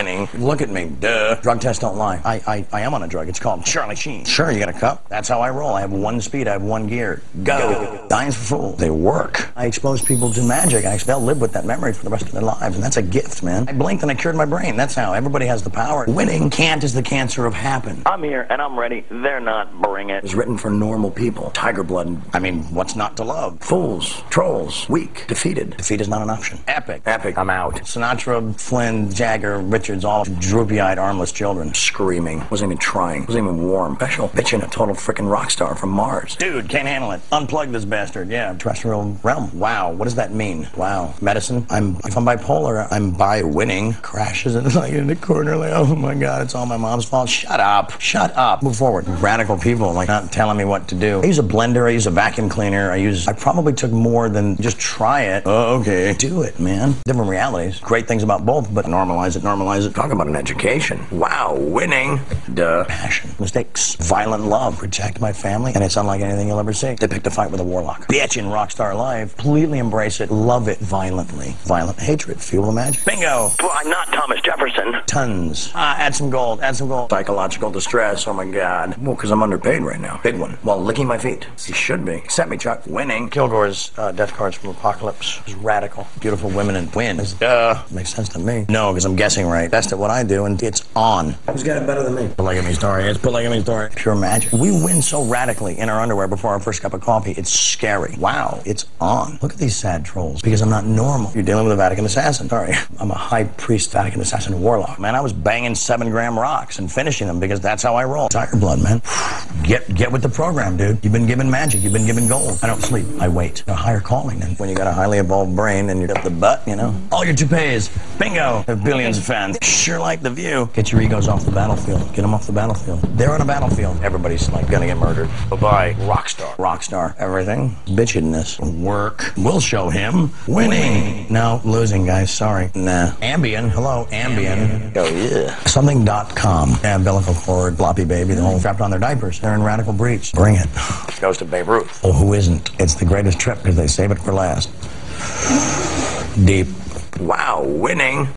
winning. Look at me, duh. Drug tests don't lie. I am on a drug. It's called Charlie Sheen. Sure, you got a cup? That's how I roll. I have one speed. I have one gear. Go. Dimes for fools. They work. I expose people to magic. They'll live with that memory for the rest of their lives, and that's a gift, man. I blinked and I cured my brain. That's how. Everybody has the power. Winning can't is the cancer of happen. I'm here and I'm ready. They're not. Bring it. It was written for normal people. Tiger blood. I mean, what's not to love? Fools, trolls, weak, defeated. Defeat is not an option. Epic. Epic. I'm out. Sinatra, Flynn, Jagger, Richards, all droopy-eyed, armless children. Screaming. Wasn't even trying. Wasn't even warm. Special. Bitching a total freaking rock star from Mars. Dude, can't handle it. Unplug this bastard. Yeah. Terrestrial realm. Wow. What does that mean? Wow. Medicine. If I'm bipolar, I'm by winning. Crashes and like in the corner like, oh my God, it's all my mom's fault. Shut up. Shut up. Move forward. Radical people like not telling me what to do. I use a blender. I use a vacuum cleaner. I probably took more than just try it. Oh, okay. Do it, man. Different realities. Great things about both, but normalize it, normalize it. Talk about an education. Wow. Winning. Duh. Passion. Mistakes. Violent love. Protect my family. And it's unlike anything you'll ever see. They picked a fight with a warlock. Bitch in Rockstar Life. Completely embrace it. Love it violently. Violent hatred. Fuel the magic. Bingo. Well, I'm not Thomas Jefferson. Tons. Add some gold. Add some gold. Psychological distress. Oh my God. Well, because I'm underpaid right now. Big one. Well, licking my feet. You should be. Accept me, Chuck. Winning. Kilgore's death cards from Apocalypse. It's radical. Beautiful women and win. Makes sense to me. No, because I'm guessing right. Best at what I do, and it's on. Who's got it better than me? Polygamy story. It's polygamy story. Pure magic. We win so radically in our underwear before our first cup of coffee. It's scary. Wow. It's on. Look at these sad trolls. Because I'm not normal. You're dealing with a Vatican assassin. Sorry. I'm a high priest Vatican assassin warlock. Man, I was banging 7-gram rocks and finishing them because that's how I roll. Tiger blood, man. Get with the program, dude. You've been given magic. You've been given gold. I don't sleep. I wait. A higher calling than when you got a highly evolved brain and you're up the butt, you know. All your toupees. Bingo. Have billions of fans. Sure like the view. Get your egos off the battlefield. Get them off the battlefield. They're on a battlefield. Everybody's like gonna get murdered. Bye-bye. Rockstar. Rockstar. Everything. Bitchedness. Work. We'll show him. Winning. No, losing, guys. Sorry. Nah. Ambien. Hello, Ambien. Oh, yeah. Something.com. Umbilical cord, floppy baby, the whole strapped on their diapers. They're in radical breach. Bring it. Goes to Babe Ruth. Oh, who isn't? It's the greatest trip because they save it for last. Deep. Wow, winning.